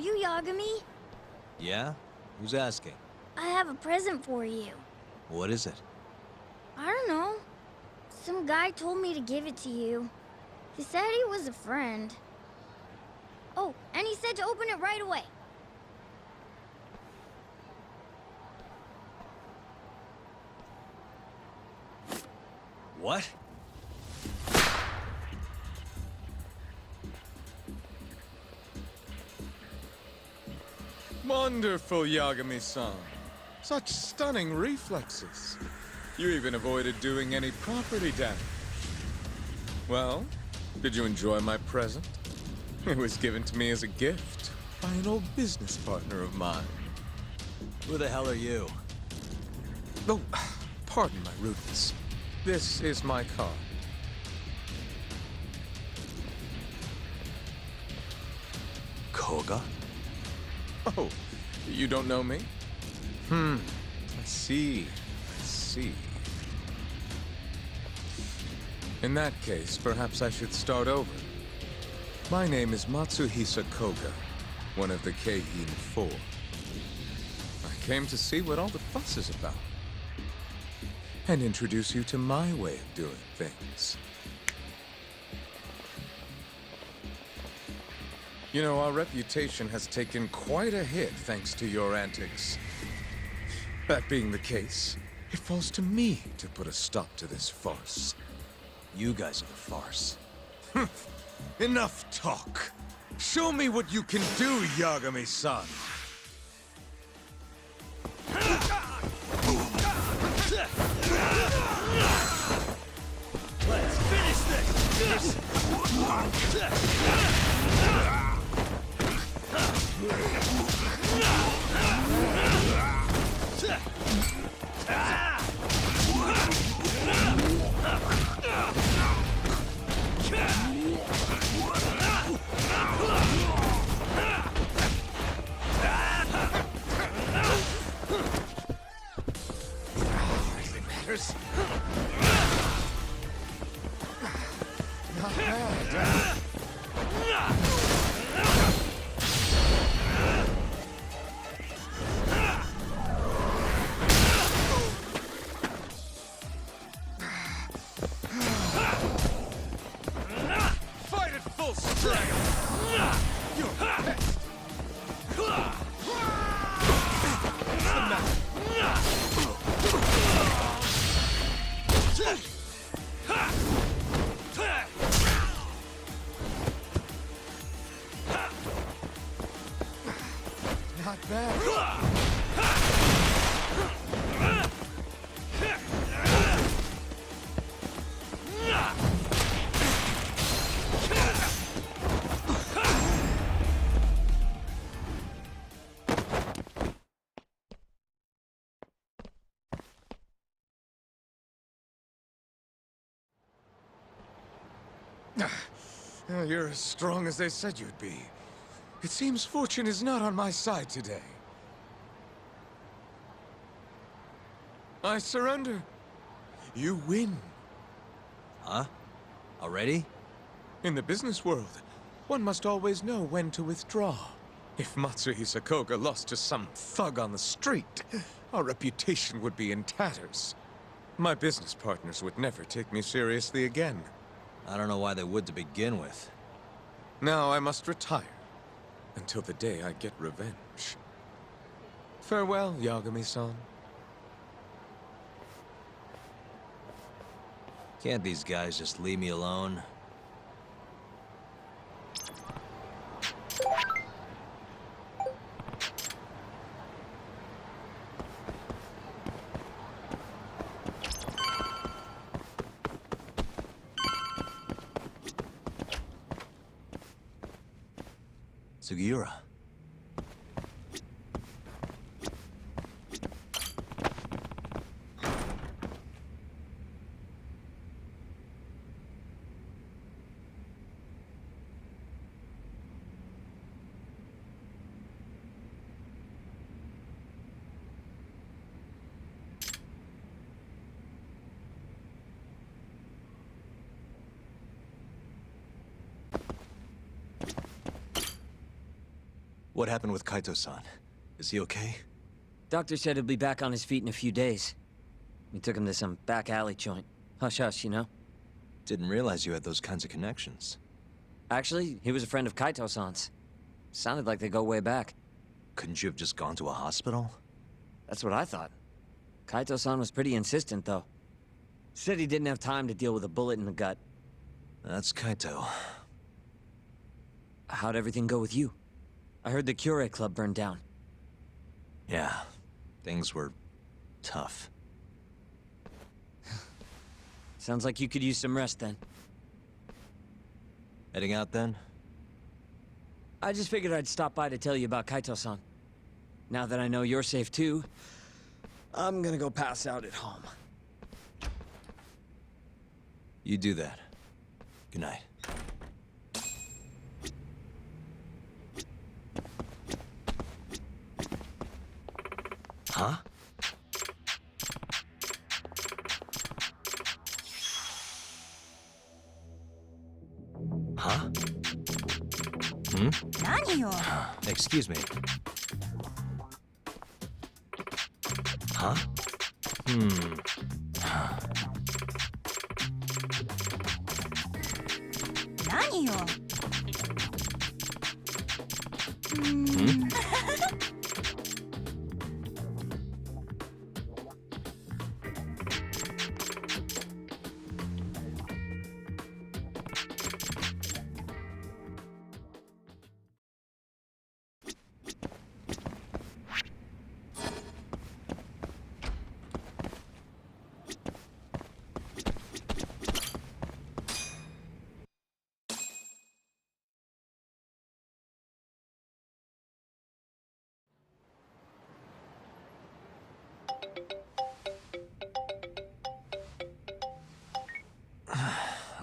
you Yagami? Yeah? Who's asking? I have a present for you. What is it? I don't know. Some guy told me to give it to you. He said he was a friend. Oh, and he said to open it right away. What? Wonderful, Yagami-san. Such stunning reflexes. You even avoided doing any property damage. Well, did you enjoy my present? It was given to me as a gift by an old business partner of mine. Who the hell are you? Oh, pardon my rudeness. This is my card. Koga? Oh, you don't know me? I see. I see. In that case, perhaps I should start over. My name is Matsuhisa Koga, one of the Keihin Four. I came to see what all the fuss is about, and introduce you to my way of doing things. You know, our reputation has taken quite a hit thanks to your antics. That being the case, it falls to me to put a stop to this farce. You guys are the farce. Enough talk. Show me what you can do, Yagami-san. Let's finish this! Not bad. Fight at full strength! You're pissed! What's the matter? Not bad. You're as strong as they said you'd be. It seems fortune is not on my side today. I surrender. You win. Huh? Already? In the business world, one must always know when to withdraw. If Matsuhisa Koga lost to some thug on the street, our reputation would be in tatters. My business partners would never take me seriously again. I don't know why they would to begin with. Now I must retire, until the day I get revenge. Farewell, Yagami-san. Can't these guys just leave me alone? Sugiura. What happened with Kaito-san? Is he okay? Doctor said he'll be back on his feet in a few days. We took him to some back alley joint. Hush-hush, you know? Didn't realize you had those kinds of connections. Actually, he was a friend of Kaito-san's. Sounded like they go way back. Couldn't you have just gone to a hospital? That's what I thought. Kaito-san was pretty insistent, though. Said he didn't have time to deal with a bullet in the gut. That's Kaito. How'd everything go with you? I heard the Cure Club burned down. Yeah, things were tough. Sounds like you could use some rest then. Heading out then? I just figured I'd stop by to tell you about Kaito-san. Now that I know you're safe too, I'm gonna go pass out at home. You do that. Good night. Huh? Huh? Hmm? 何よ Excuse me. Huh? Hmm. 何よ Hmm?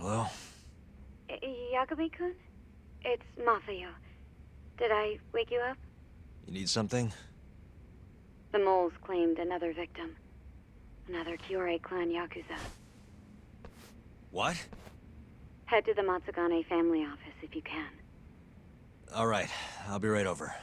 Hello? Yagami-kun? It's Mafuyo. Did I wake you up? You need something? The moles claimed another victim. Another Kyorei clan Yakuza. What? Head to the Matsugane family office if you can. All right, I'll be right over.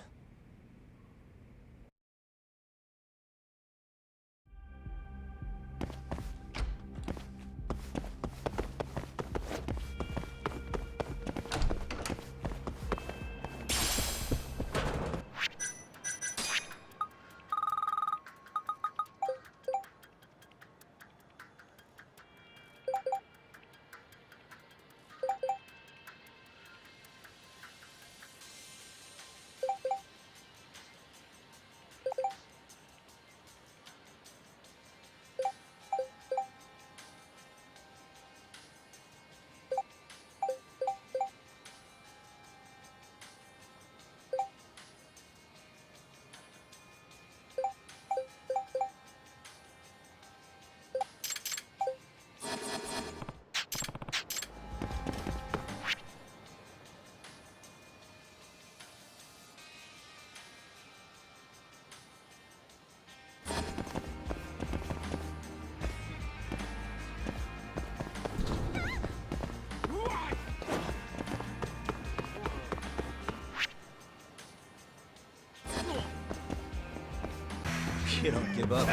You don't give up.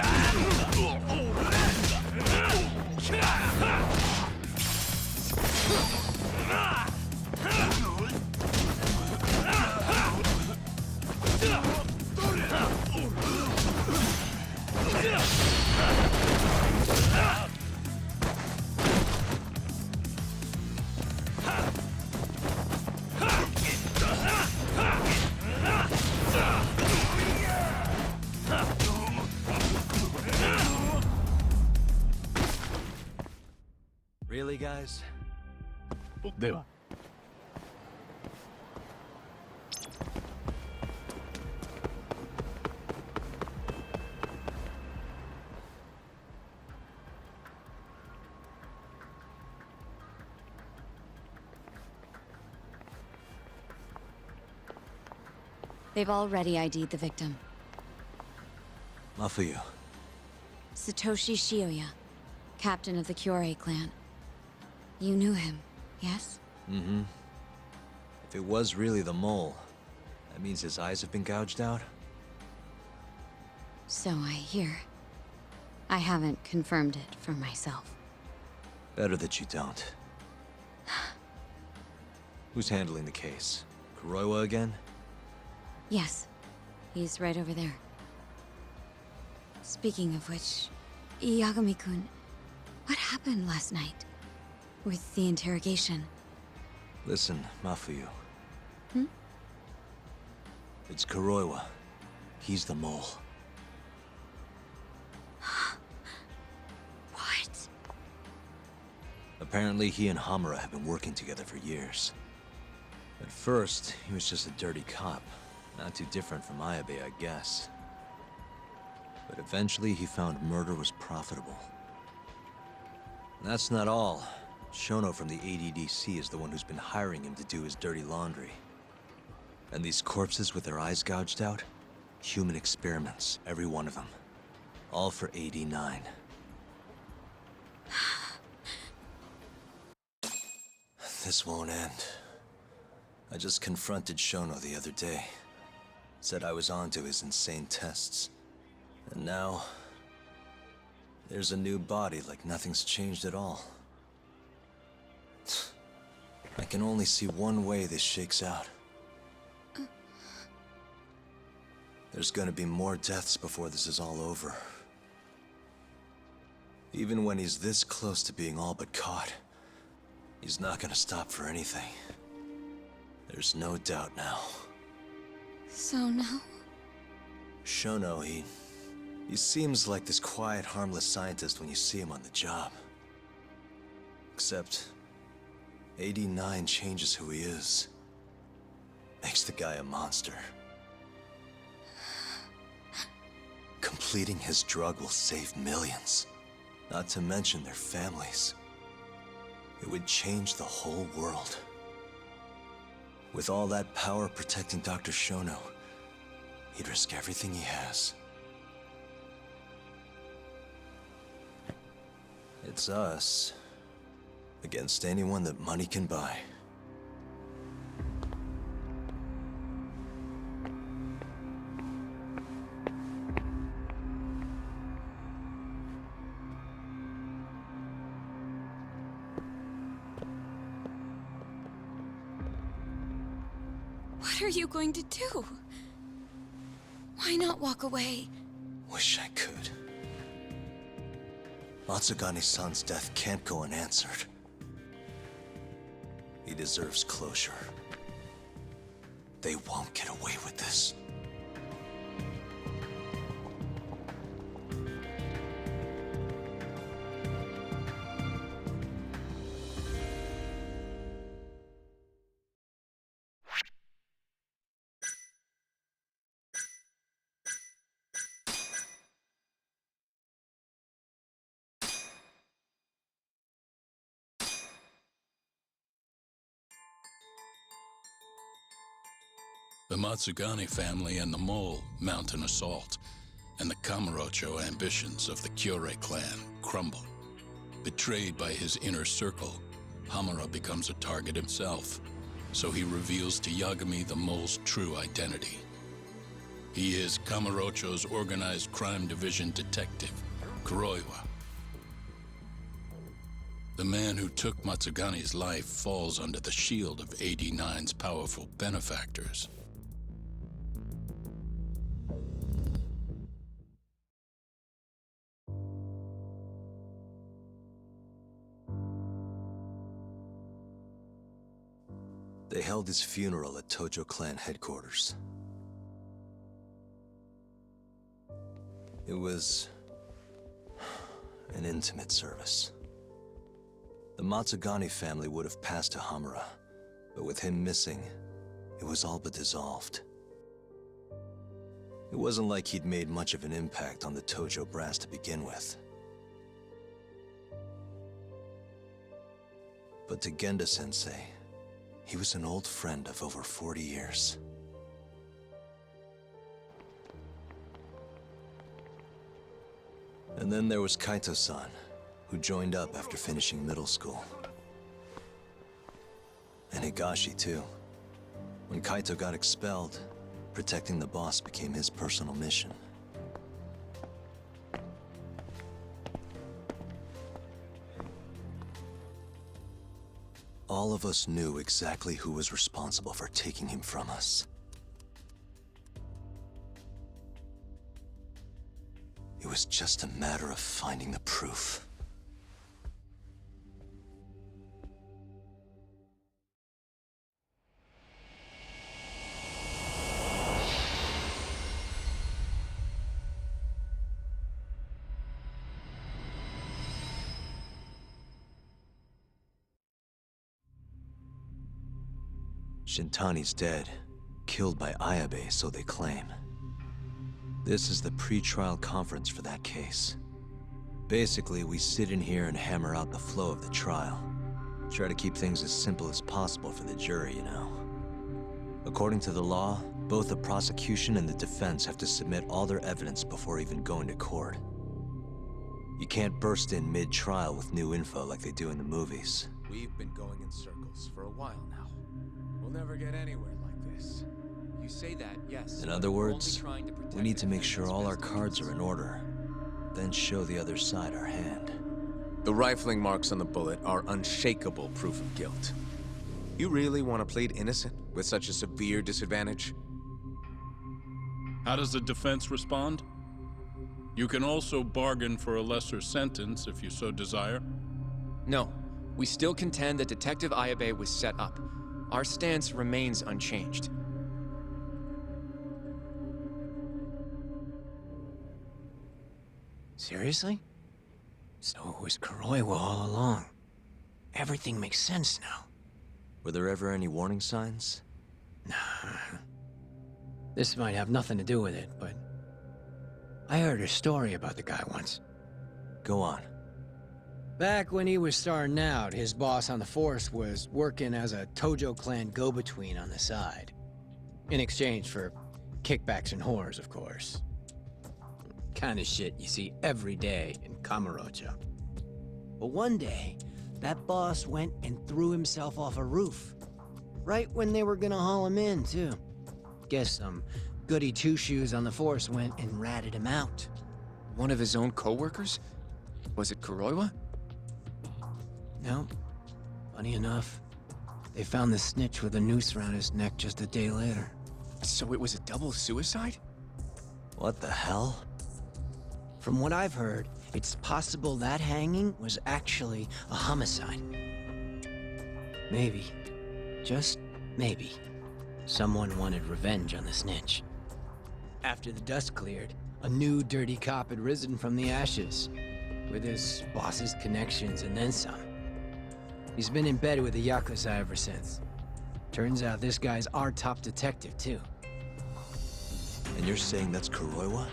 Really, guys? では They've already ID'd the victim. Mafuyu. Satoshi Shioya, captain of the Kyorei clan. You knew him, yes? Mm-hmm. If it was really the mole, That means his eyes have been gouged out? So I hear. I haven't confirmed it for myself. Better that you don't. Who's handling the case? Kuroiwa again? Yes, he's right over there. Speaking of which, Yagami-kun, what happened last night? With the interrogation? Listen, Mafuyu. Hmm? It's Kuroiwa. He's the mole. What? Apparently he and Hamura have been working together for years. At first, he was just a dirty cop. Not too different from Ayabe, I guess. But eventually he found murder was profitable. And that's not all. Shono from the ADDC is the one who's been hiring him to do his dirty laundry. And these corpses with their eyes gouged out? Human experiments, every one of them. All for 89. This won't end. I just confronted Shono the other day. Said I was onto his insane tests. And now... there's a new body like nothing's changed at all. I can only see one way this shakes out. There's gonna be more deaths before this is all over. Even when he's this close to being all but caught, he's not gonna stop for anything. There's no doubt now. So now? Shono, he seems like this quiet, harmless scientist when you see him on the job. Except, 89 changes who he is. Makes the guy a monster. Completing his drug will save millions. Not to mention their families. It would change the whole world. With all that power protecting Dr. Shono, he'd risk everything he has. It's us against anyone that money can buy. What are you going to do? Why not walk away? Wish I could. Matsugane-san's death can't go unanswered. He deserves closure. They won't get away with this. The Matsugane family and the Mole mount an assault, and the Kamurocho ambitions of the Kyorei clan crumble. Betrayed by his inner circle, Hamura becomes a target himself, so he reveals to Yagami the Mole's true identity. He is Kamurocho's organized crime division detective, Kuroiwa. The man who took Matsugane's life falls under the shield of 89's powerful benefactors. They held his funeral at Tojo clan headquarters. It was an intimate service. The Matsugane family would have passed to Hamura, but with him missing, it was all but dissolved. It wasn't like he'd made much of an impact on the Tojo brass to begin with. But to Genda-sensei, he was an old friend of over 40 years. And then there was Kaito-san, who joined up after finishing middle school. And Higashi, too. When Kaito got expelled, Protecting the boss became his personal mission. All of us knew exactly who was responsible for taking him from us. It was just a matter of finding the proof. Shintani's dead, killed by Ayabe, so they claim. This is the pre-trial conference for that case. Basically, we sit in here and hammer out the flow of the trial. Try to keep things as simple as possible for the jury, you know. According to the law, both the prosecution and the defense have to submit all their evidence before even going to court. You can't burst in mid-trial with new info like they do in the movies. We've been going in circles for a while now. We'll never get anywhere like this. You say that, yes. In but other we're only words, trying to protect we need to the make sure defendant's all our best cards are in interests. order, then show the other side our hand. The rifling marks on the bullet are unshakable proof of guilt. You really want to plead innocent with such a severe disadvantage? How does the defense respond? You can also bargain for a lesser sentence if you so desire. No, we still contend that Detective Ayabe was set up. Our stance remains unchanged. Seriously? So it was Kuroiwa all along. Everything makes sense now. Were there ever any warning signs? Nah. This might have nothing to do with it, but... I heard a story about the guy once. Go on. Back when he was starting out, his boss on the force was working as a Tojo clan go-between on the side. In exchange for kickbacks and whores, of course. Kind of shit you see every day in Kamurocho. But one day, that boss went and threw himself off a roof. Right when they were gonna haul him in, too. Guess some goody two-shoes on the force went and ratted him out. One of his own co-workers? Was it Kuroiwa? No. Funny enough, they found the snitch with a noose around his neck just a day later. So it was a double suicide? What the hell? From what I've heard, it's possible that hanging was actually a homicide. Maybe, just maybe, someone wanted revenge on the snitch. After the dust cleared, a new dirty cop had risen from the ashes, with his boss's connections and then some. He's been in bed with the Yakuza ever since. Turns out this guy's our top detective, too. And you're saying that's Kuroiwa?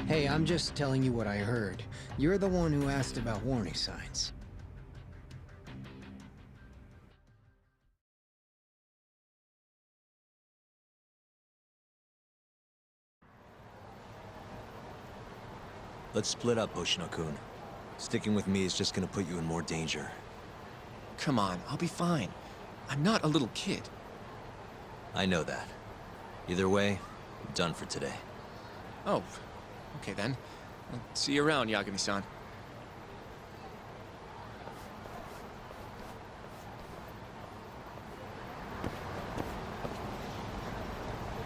Hey, I'm just telling you what I heard. You're the one who asked about warning signs. Let's split up, Hoshino-kun. Sticking with me is just gonna put you in more danger. Come on, I'll be fine. I'm not a little kid. I know that. Either way, I'm done for today. Oh, okay then. I'll see you around, Yagami-san.